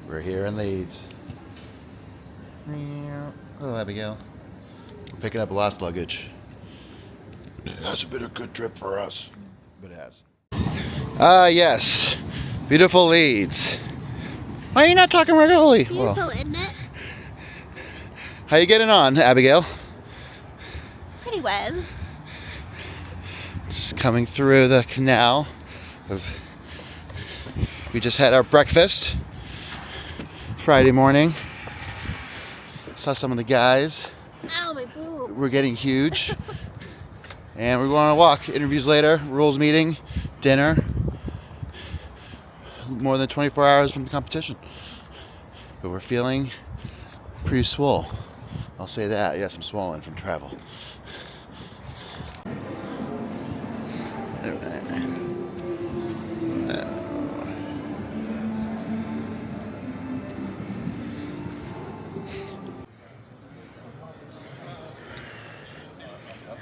We're here in Leeds. Hello, Abigail. We're picking up lost luggage. It hasn't been a good trip for us, but it has. Yes. Beautiful Leeds. Why are you not talking regularly? Beautiful, isn't it? How you getting on, Abigail? Pretty well. Just coming through the canal. We just had our breakfast Friday morning. Saw some of the guys. Ow, my boob. We're getting huge. And we're going on a walk. Interviews later, rules meeting, dinner. More than 24 hours from the competition. But we're feeling pretty swole. I'll say that. Yes, I'm swollen from travel.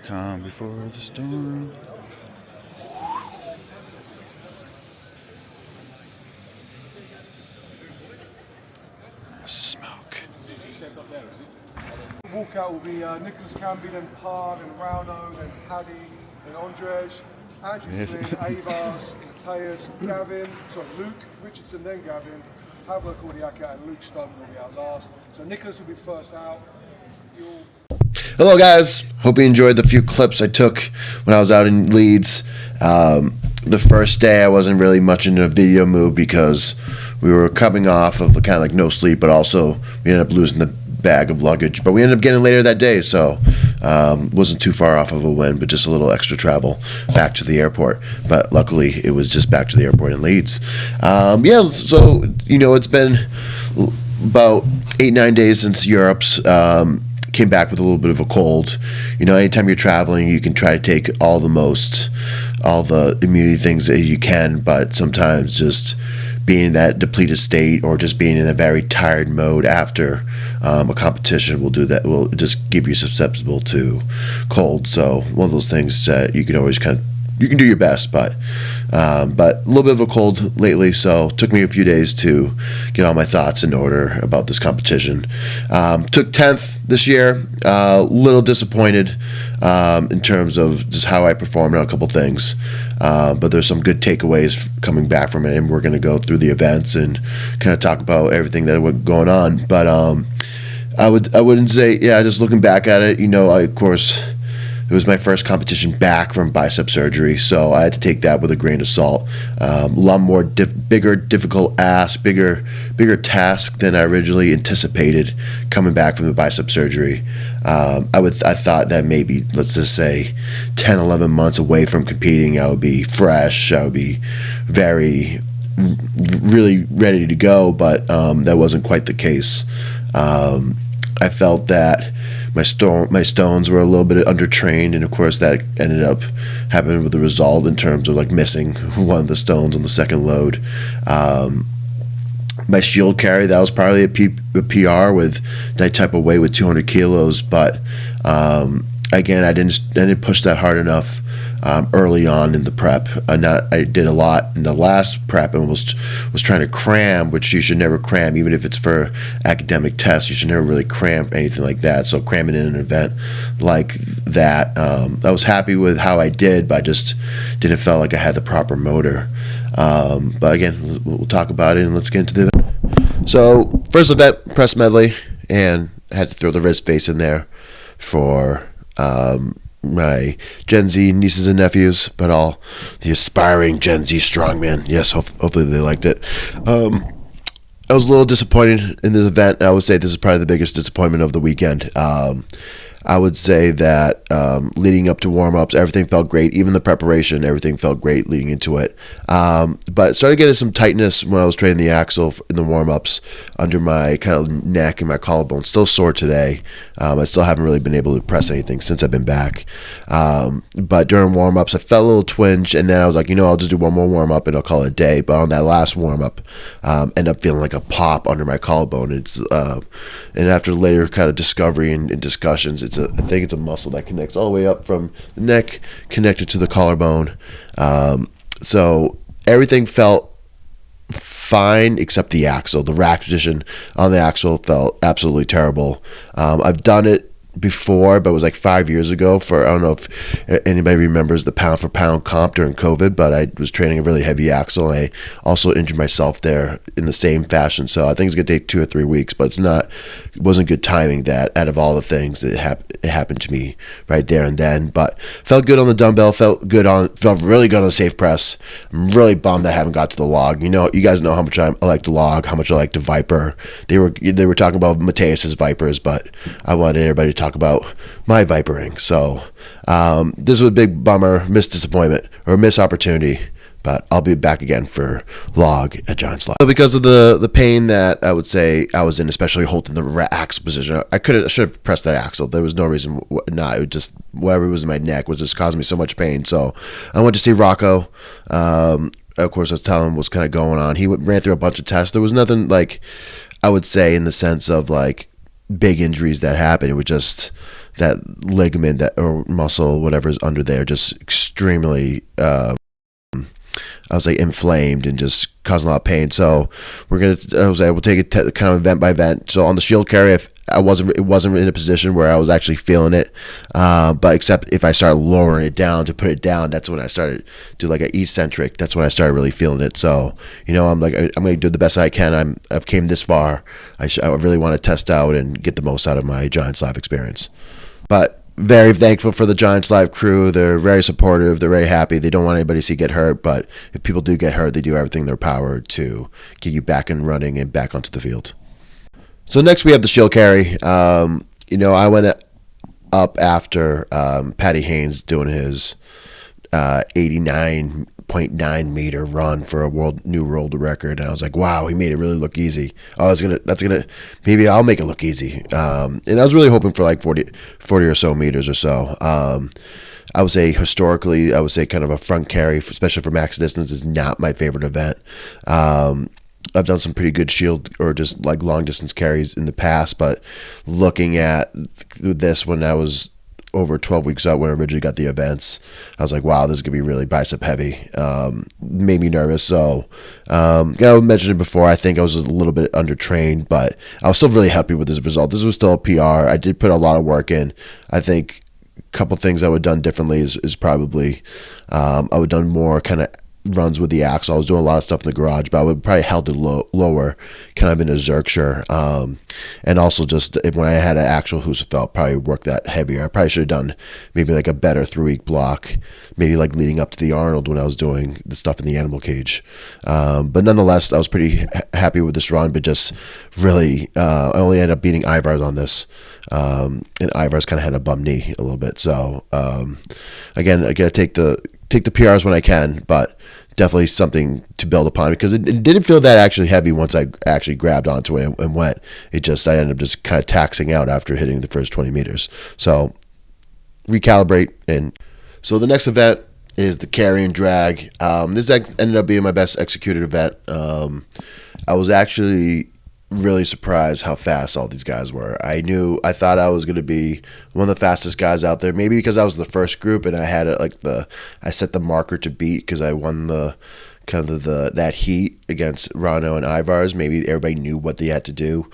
Calm before the storm. Smoke. Walkout will be Nicholas Camby, then Parr, then Rauno, then Paddy, then Andrej, Andrew Flynn, Avars, Mateus, Gavin, Luke, Richardson, then Gavin, Pavlo Kordiaka, and Luke Stone will be out last. So Nicholas will be first out. Hello guys, hope you enjoyed the few clips I took when I was out in Leeds. The first day I wasn't really much in a video mood because we were coming off of kind of like no sleep, but also we ended up losing the bag of luggage. But we ended up getting later that day, so wasn't too far off of a win, but just a little extra travel back to the airport. But luckily it was just back to the airport in Leeds. Yeah, so it's been about 8-9 days since Europe's. Came back with a little bit of a cold. Anytime you're traveling, you can try to take all the immunity things that you can, but sometimes just being in that depleted state or just being in a very tired mode after a competition will do that. Will just give you susceptible to cold. So one of those things that you can always you can do your best, but a little bit of a cold lately, so it took me a few days to get all my thoughts in order about this competition. Took 10th this year, a little disappointed in terms of just how I performed on a couple things, but there's some good takeaways coming back from it, and we're going to go through the events and kind of talk about everything that was going on. But I wouldn't say, just looking back at it, of course, it was my first competition back from bicep surgery, so I had to take that with a grain of salt. A lot more bigger, difficult ask, bigger task than I originally anticipated coming back from the bicep surgery. I thought that maybe, let's just say, 10, 11 months away from competing, I would be fresh. I would be really ready to go, but that wasn't quite the case. I felt that my stones were a little bit undertrained, and of course that ended up happening with the result in terms of missing one of the stones on the second load. My shield carry, that was probably a PR with that type of weight with 200 kilos, but again, I didn't push that hard enough early on in the prep. I did a lot in the last prep and was trying to cram, which you should never cram, even if it's for academic tests. You should never really cram anything like that. So cramming in an event like that, I was happy with how I did, but I just didn't feel like I had the proper motor. But again, we'll talk about it and let's get into the event. So first event, press medley, and I had to throw the wrist face in there for my Gen Z nieces and nephews, but all the aspiring Gen Z strongman. Yes, hopefully they liked it. I was a little disappointed in this event. I would say this is probably the biggest disappointment of the weekend. I would say that leading up to warm-ups, everything felt great. Even the preparation, everything felt great leading into it. But started getting some tightness when I was training the axle in the warm-ups under my kind of neck and my collarbone. Still sore today. I still haven't really been able to press anything since I've been back. But during warm-ups, I felt a little twinge, and then I was like, I'll just do one more warm-up and I'll call it a day. But on that last warm-up, ended up feeling like a pop under my collarbone. And after later kind of discovery and discussions, I think it's a muscle that connects all the way up from the neck, connected to the collarbone. So everything felt fine, except the axle. The rack position on the axle felt absolutely terrible. I've done it before, but it was like 5 years ago for, I don't know if anybody remembers the pound for pound comp during COVID, but I was training a really heavy axle, and I also injured myself there in the same fashion. So I think it's gonna take 2 or 3 weeks, but it wasn't good timing that out of all the things that it happened to me right there and then. But felt good on the dumbbell, felt really good on the safe press. I'm really bummed I haven't got to the log. You guys know how much I like the log, how much I like the Viper. They were talking about Mateus's Vipers, but I wanted everybody to talk about my Vipering. So this was a big bummer, missed disappointment, or missed opportunity, but I'll be back again for log at Giant Slab. So because of the pain that I would say I was in, especially holding the axle position, I should have pressed that axle. There was no reason not. It was just whatever was in my neck was just causing me so much pain. So I went to see Rocco. Of course, I was telling him what's kind of going on. He ran through a bunch of tests. There was nothing like, I would say, in the sense of like big injuries that happened. It was just that ligament that or muscle, whatever's under there, just extremely I was like inflamed and just causing a lot of pain. So I was able to take it kind of event by event. So on the shield carry, it wasn't in a position where I was actually feeling it, but except if I started lowering it down to put it down, that's when I started to do like an eccentric. That's when I started really feeling it. So I'm like, I'm going to do the best I can. I've came this far. I really want to test out and get the most out of my Giant Slab experience. But very thankful for the Giant Slab crew. They're very supportive. They're very happy. They don't want anybody to see get hurt, but if people do get hurt, they do everything in their power to get you back and running and back onto the field. So next we have the shield carry. I went up after Patty Haynes doing his 89.9 meter run for a new world record, and I was like, wow, he made it really look easy. Maybe I'll make it look easy. And I was really hoping for like 40 or so meters or so. I would say historically, kind of a front carry, especially for max distance, is not my favorite event. I've done some pretty good shield or just like long distance carries in the past, but looking at this when I was over 12 weeks out when I originally got the events, I was like, wow, this is going to be really bicep heavy. Made me nervous. So I mentioned it before, I think I was a little bit undertrained, but I was still really happy with this result. This was still a PR. I did put a lot of work in. I think a couple things I would have done differently is probably I would have done more kind of runs with the axle. I was doing a lot of stuff in the garage, but I would probably held it lower, kind of in a Zerkshire. And also just when I had an actual Husafeld, probably work that heavier. I probably should have done maybe like a better 3-week block, maybe like leading up to the Arnold when I was doing the stuff in the animal cage. But nonetheless, I was pretty happy with this run, but just really, I only ended up beating Ivars on this. And Ivars kind of had a bum knee a little bit. So, again, I got to take the PRs when I can, but definitely something to build upon, because it didn't feel that actually heavy once I actually grabbed onto it and went. I ended up just kind of taxing out after hitting the first 20 meters. So recalibrate. And so the next event is the carry and drag. This ended up being my best executed event. I was actually really surprised how fast all these guys were. I thought I was going to be one of the fastest guys out there, maybe because I was the first group and I had I set the marker to beat because I won that heat against Rano and Ivars. Maybe everybody knew what they had to do.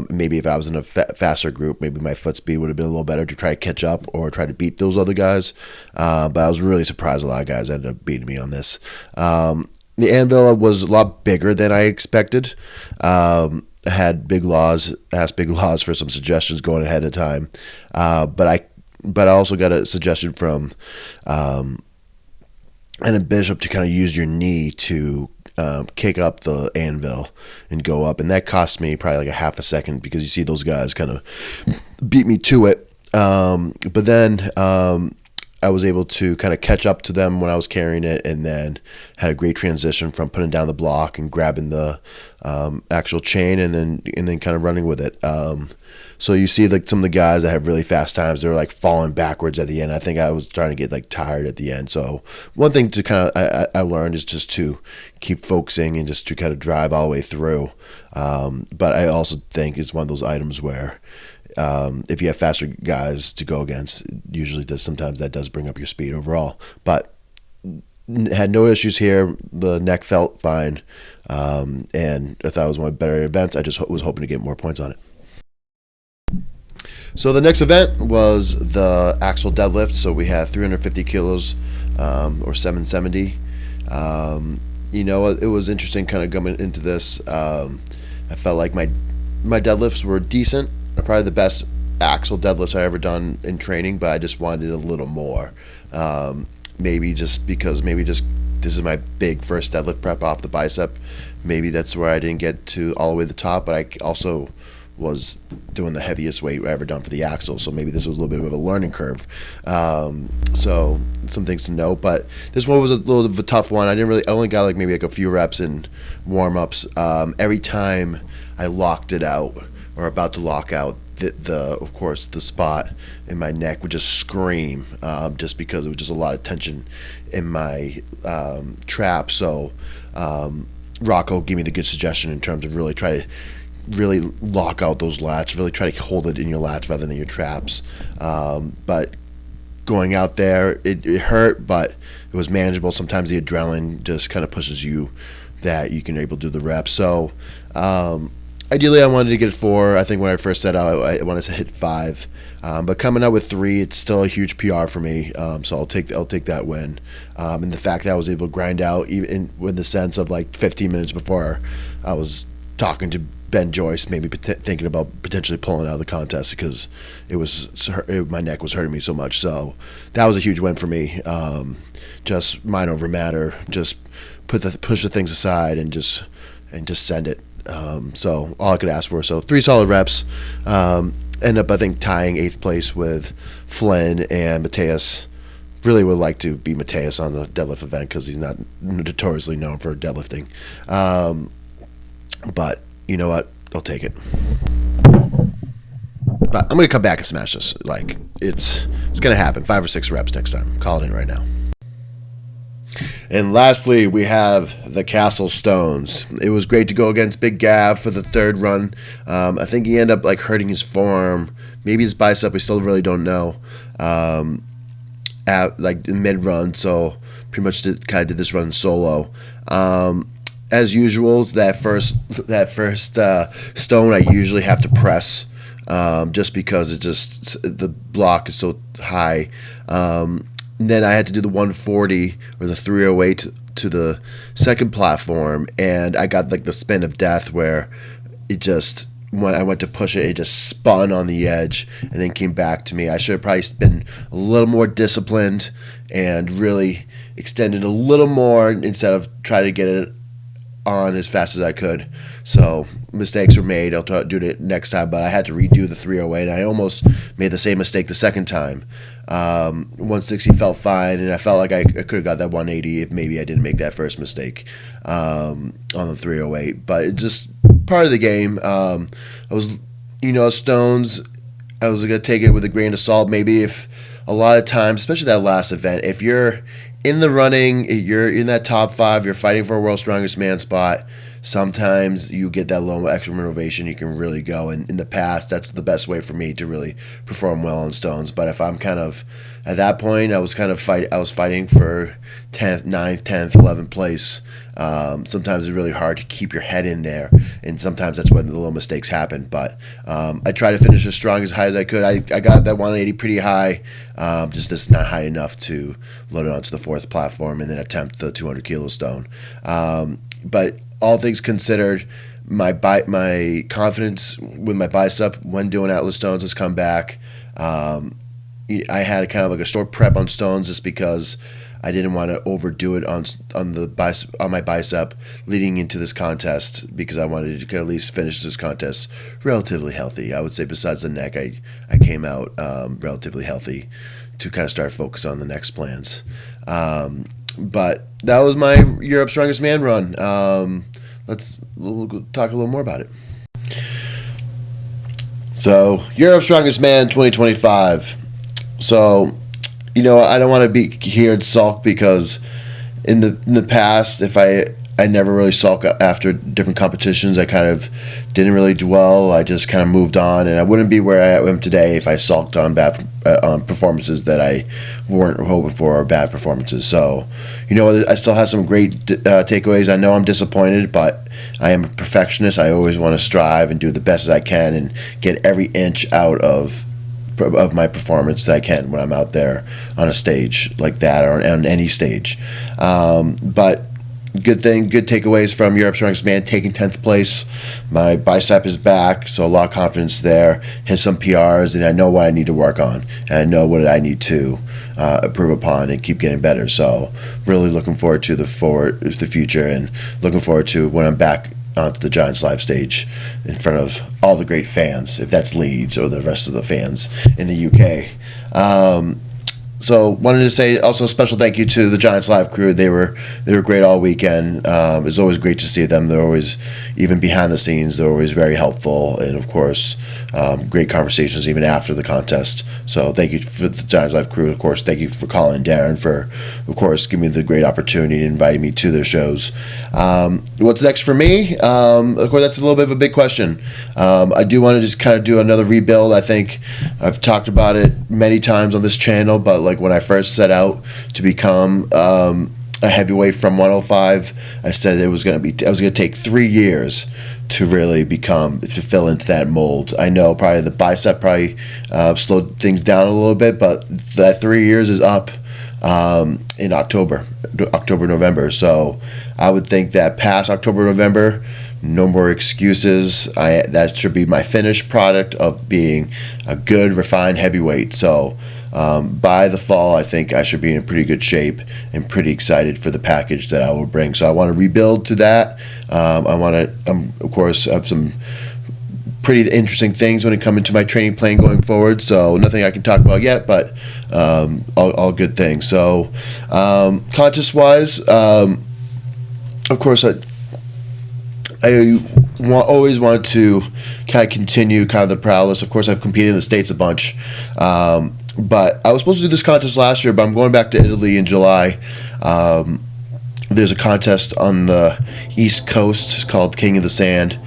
Maybe if I was in a faster group, maybe my foot speed would have been a little better to try to catch up or try to beat those other guys. But I was really surprised a lot of guys ended up beating me on this. The anvil was a lot bigger than I expected. I asked Big Laws for some suggestions going ahead of time. But I also got a suggestion from Anna Bishop to kind of use your knee to kick up the anvil and go up. And that cost me probably like a half a second, because you see those guys kind of beat me to it. But then I was able to kind of catch up to them when I was carrying it, and then had a great transition from putting down the block and grabbing the actual chain and then kind of running with it. So you see like some of the guys that have really fast times, they were like falling backwards at the end. I think I was starting to get like tired at the end. So one thing to kind of I learned is just to keep focusing and just to kind of drive all the way through. But I also think it's one of those items where if you have faster guys to go against, usually sometimes that does bring up your speed overall. But had no issues here. The neck felt fine, and I thought it was one of the better events. I just was hoping to get more points on it. So the next event was the axle deadlift. So we had 350 kilos, or 770. You know, it was interesting kind of coming into this. I felt like my deadlifts were decent, probably the best axle deadlifts I ever done in training, but I just wanted a little more. Maybe just because this is my big first deadlift prep off the bicep. Maybe that's where I didn't get to all the way to the top, but I also was doing the heaviest weight I ever done for the axle, so maybe this was a little bit of a learning curve. So some things to note, but this one was a little bit of a tough one. I only got maybe a few reps in warm-ups. Every time I locked it out or about to lock out, of course the spot in my neck would just scream, just because it was just a lot of tension in my trap. So Rocco gave me the good suggestion in terms of really lock out those lats, really try to hold it in your lats rather than your traps. But going out there, it hurt, but it was manageable. Sometimes the adrenaline just kind of pushes you that you can able to do the reps. So ideally I wanted to get 4. I think when I first set out I wanted to hit 5, but coming out with 3, it's still a huge PR for me. So I'll take that win, and the fact that I was able to grind out even with the sense of like 15 minutes before I was talking to Ben Joyce, maybe thinking about potentially pulling out of the contest because my neck was hurting me so much. So that was a huge win for me. Just mind over matter. Just push the things aside and just send it. So all I could ask for. So 3 solid reps. End up I think tying 8th place with Flynn and Mateus. Really would like to be Mateus on the deadlift event because he's not notoriously known for deadlifting. But you know what? I'll take it. But I'm gonna come back and smash this. Like it's gonna happen. 5 or 6 reps next time. Call it in right now. And lastly, we have the Castle Stones. It was great to go against Big Gav for the 3rd run. I think he ended up like hurting his forearm, maybe his bicep. We still really don't know. At like the mid run, so pretty much did this run solo. As usual, that first stone I usually have to press, just because the block is so high. Then I had to do the 140 or the 308 to the second platform, and I got like the spin of death where it just, when I went to push it, it just spun on the edge and then came back to me. I should have probably been a little more disciplined and really extended a little more instead of trying to get it on as fast as I could. So mistakes were made. I'll do it next time, but I had to redo the 308. I almost made the same mistake the second time. 160 felt fine, and I felt like I could have got that 180 if maybe I didn't make that first mistake on the 308. But it's just part of the game. I was, stones, I was going to take it with a grain of salt. Maybe if a lot of times, especially that last event, if you're in the running, you're in that top 5, you're fighting for a World's Strongest Man spot, sometimes you get that little extra motivation, you can really go. And in the past, that's the best way for me to really perform well on stones. But if I'm kind of, at that point, I was fighting for 10th, 9th, 10th, 11th place. Sometimes it's really hard to keep your head in there, and sometimes that's when the little mistakes happen. But I try to finish as strong as high as I could. I got that 180 pretty high, just it's not high enough to load it onto the 4th platform and then attempt the 200 kilo stone. But all things considered, my confidence with my bicep when doing Atlas stones has come back. I had kind of like a short prep on stones just because I didn't want to overdo it on my bicep leading into this contest, because I wanted to at least finish this contest relatively healthy. I would say besides the neck, I came out relatively healthy to kind of start focus on the next plans. But that was my Europe Strongest Man run. We'll talk a little more about it. So, Europe Strongest Man 2025. So, I don't want to be here and sulk, because in the past, if I I never really sulk after different competitions. I kind of didn't really dwell. I just kind of moved on, and I wouldn't be where I am today if I sulked on bad performances that I weren't hoping for, or bad performances. So, you know, I still have some great takeaways. I know I'm disappointed, but I am a perfectionist. I always want to strive and do the best as I can and get every inch out of my performance that I can when I'm out there on a stage like that, or on any stage. But good takeaways from Europe's Strongest Man, taking 10th place. My bicep is back, so a lot of confidence there. Hit some PRs, and I know what I need to work on, and I know what I need to improve upon and keep getting better. So really looking forward to the future, and looking forward to when I'm back onto the Giants live stage in front of all the great fans, if that's Leeds or the rest of the fans in the UK. So wanted to say also a special thank you to the Giants Live crew. They were great all weekend. It's always great to see them. They're always, even behind the scenes, they're always very helpful, and of course, great conversations even after the contest. So thank you for the Giants Live crew. Of course, thank you for Colin and Darren for, of course, giving me the great opportunity and inviting me to their shows. What's next for me? Of course, that's a little bit of a big question. I do want to just kind of do another rebuild. I think I've talked about it many times on this channel, but like when I first set out to become a heavyweight from 105, I said I was going to take 3 years to really to fill into that mold. I know probably the bicep slowed things down a little bit, but that 3 years is up in October, November. So I would think that past October, November, no more excuses. That should be my finished product of being a good, refined heavyweight. So by the fall, I think I should be in pretty good shape and pretty excited for the package that I will bring. So I want to rebuild to that. I want to, of course, have some pretty interesting things when it comes to my training plan going forward. So nothing I can talk about yet, but all good things. So contest-wise, of course, I always wanted to kind of continue kind of the prowess. Of course, I've competed in the States a bunch. But I was supposed to do this contest last year, but I'm going back to Italy in July. There's a contest on the East Coast. It's called King of the Sand.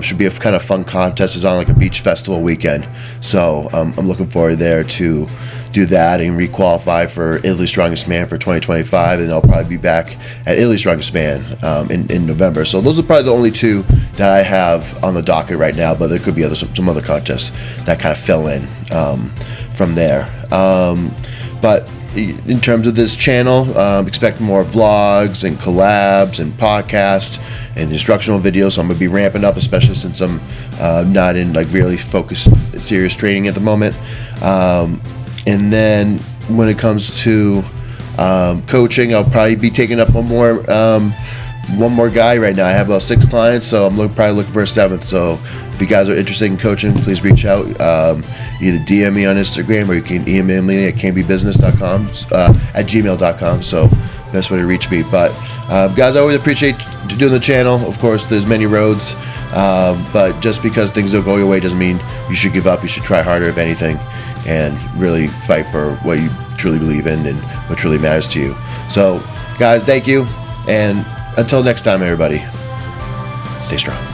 Should be a kind of fun contest. It's on like a beach festival weekend. So I'm looking forward there to do that and re-qualify for Italy's Strongest Man for 2025. And I'll probably be back at Italy's Strongest Man in November. So those are probably the only two that I have on the docket right now. But there could be some other contests that kind of fill in from there. But in terms of this channel, expect more vlogs and collabs and podcasts and instructional videos. So I'm going to be ramping up, especially since I'm not in like really focused, serious training at the moment. And then when it comes to coaching, I'll probably be taking up one more guy right now. I have about 6 clients, so I'm probably looking for a 7th. So if you guys are interested in coaching, please reach out. Either DM me on Instagram, or you can email me at canbybusiness.com, at gmail.com. So best way to reach me. But guys, I always appreciate doing the channel. Of course, there's many roads, but just because things don't go your way doesn't mean you should give up. You should try harder, if anything, and really fight for what you truly believe in and what truly matters to you. So guys, thank you, and until next time, everybody, stay strong.